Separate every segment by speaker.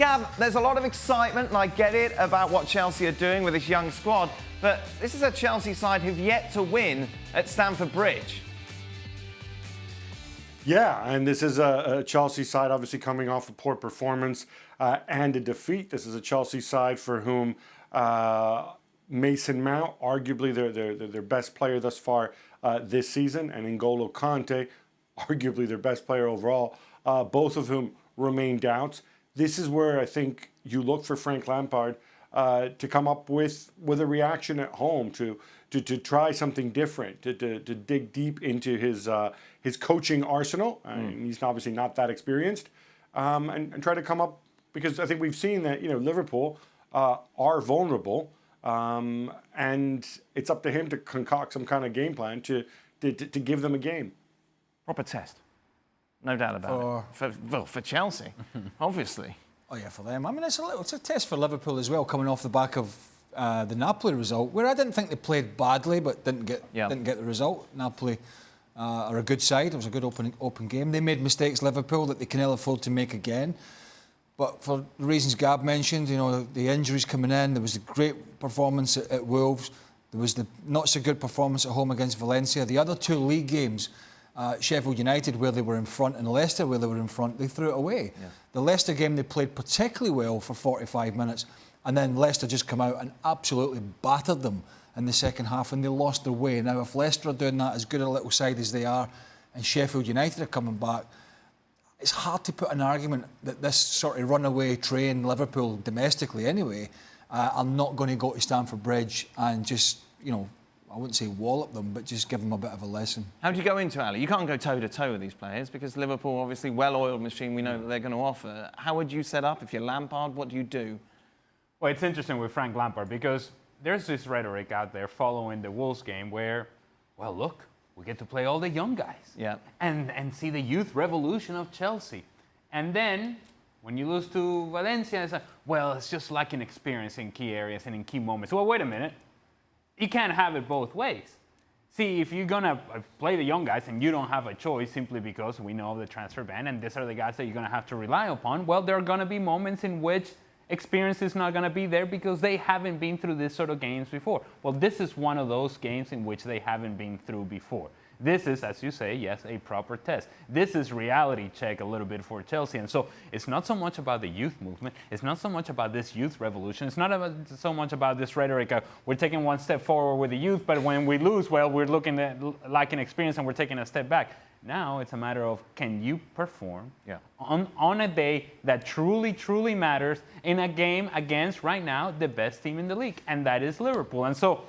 Speaker 1: Gab, there's a lot of excitement, and I get it, about what Chelsea are doing with this young squad, but this is a Chelsea side who've yet to win at Stamford Bridge.
Speaker 2: Yeah, and this is a Chelsea side obviously coming off a poor performance and a defeat. This is a Chelsea side for whom Mason Mount, arguably their best player thus far this season, and N'Golo Kante, arguably their best player overall, both of whom remain doubts. This is where I think you look for Frank Lampard to come up with a reaction at home, to try something different, to dig deep into his coaching arsenal. He's obviously not that experienced, and try to come up, because I think we've seen that Liverpool are vulnerable, and it's up to him to concoct some kind of game plan to give them a game.
Speaker 1: Proper test. No doubt about it. For Chelsea, obviously.
Speaker 3: Oh yeah, for them. I mean, it's a test for Liverpool as well, coming off the back of the Napoli result, where I didn't think they played badly, but didn't get the result. Napoli are a good side. It was a good open game. They made mistakes, Liverpool, that they can ill afford to make again. But for the reasons Gab mentioned, the injuries coming in, there was a great performance at Wolves. There was the not so good performance at home against Valencia. The other two league games, Sheffield United, where they were in front, and Leicester, where they were in front, they threw it away. Yeah. The Leicester game, they played particularly well for 45 minutes, and then Leicester just come out and absolutely battered them in the second half, and they lost their way. Now, if Leicester are doing that, as good a little side as they are, and Sheffield United are coming back, it's hard to put an argument that this sort of runaway train, Liverpool domestically anyway, are not going to go to Stamford Bridge and just, I wouldn't say wallop them, but just give them a bit of a lesson.
Speaker 1: How do you go into Ali? You can't go toe-to-toe with these players, because Liverpool, obviously, well-oiled machine, we know that they're going to offer. How would you set up if you're Lampard? What do you do?
Speaker 4: Well, it's interesting with Frank Lampard, because there's this rhetoric out there following the Wolves game where, well, look, we get to play all the young guys.
Speaker 1: Yeah.
Speaker 4: And see the youth revolution of Chelsea. And then, when you lose to Valencia, it's like, well, it's just lacking experience in key areas and in key moments. Well, wait a minute. You can't have it both ways. See, if you're going to play the young guys and you don't have a choice simply because we know of the transfer ban and these are the guys that you're going to have to rely upon, well, there are going to be moments in which experience is not going to be there because they haven't been through this sort of games before. Well, this is one of those games in which they haven't been through before. This is, as you say, yes, a proper test. This is reality check a little bit for Chelsea. And so it's not so much about the youth movement. It's not so much about this youth revolution. It's not so much about this rhetoric of we're taking one step forward with the youth, but when we lose, well, we're looking at lacking experience and we're taking a step back. Now it's a matter of, can you perform on a day that truly, truly matters in a game against, right now, the best team in the league, and that is Liverpool. And so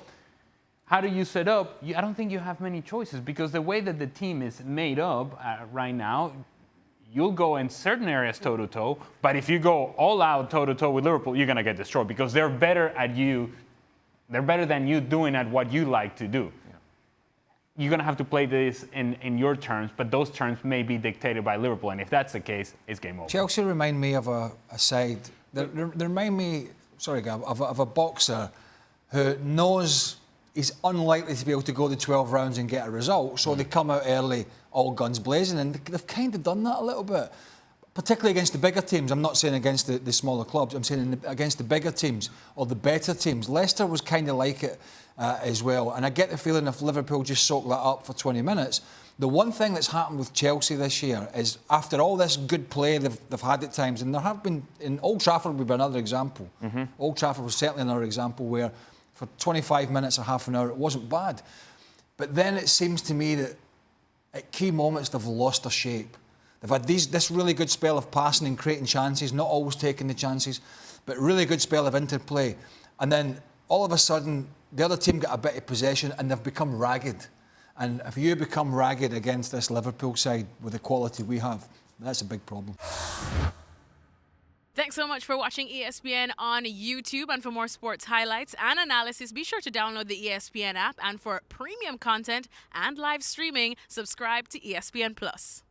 Speaker 4: how do you set up? I don't think you have many choices, because the way that the team is made up right now, you'll go in certain areas toe-to-toe, but if you go all out toe-to-toe with Liverpool, you're going to get destroyed because they're better at you. They're better than you doing at what you like to do. Yeah. You're going to have to play this in your terms, but those terms may be dictated by Liverpool, and if that's the case, it's game over.
Speaker 3: Chelsea remind me of a side. They remind me, sorry, Gab, of a boxer who knows he's unlikely to be able to go the 12 rounds and get a result, so they come out early, all guns blazing, and they've kind of done that a little bit, particularly against the bigger teams. I'm not saying against the smaller clubs, I'm saying against the bigger teams or the better teams. Leicester was kind of like it as well, and I get the feeling if Liverpool just soak that up for 20 minutes, the one thing that's happened with Chelsea this year is after all this good play they've had at times, and there have been, in Old Trafford would be another example. Old Trafford was certainly another example where for 25 minutes or half an hour, it wasn't bad. But then it seems to me that at key moments, they've lost their shape. They've had this really good spell of passing and creating chances, not always taking the chances, but really good spell of interplay. And then all of a sudden, the other team got a bit of possession and they've become ragged. And if you become ragged against this Liverpool side with the quality we have, that's a big problem.
Speaker 5: Thanks so much for watching ESPN on YouTube. And for more sports highlights and analysis, be sure to download the ESPN app. And for premium content and live streaming, subscribe to ESPN+.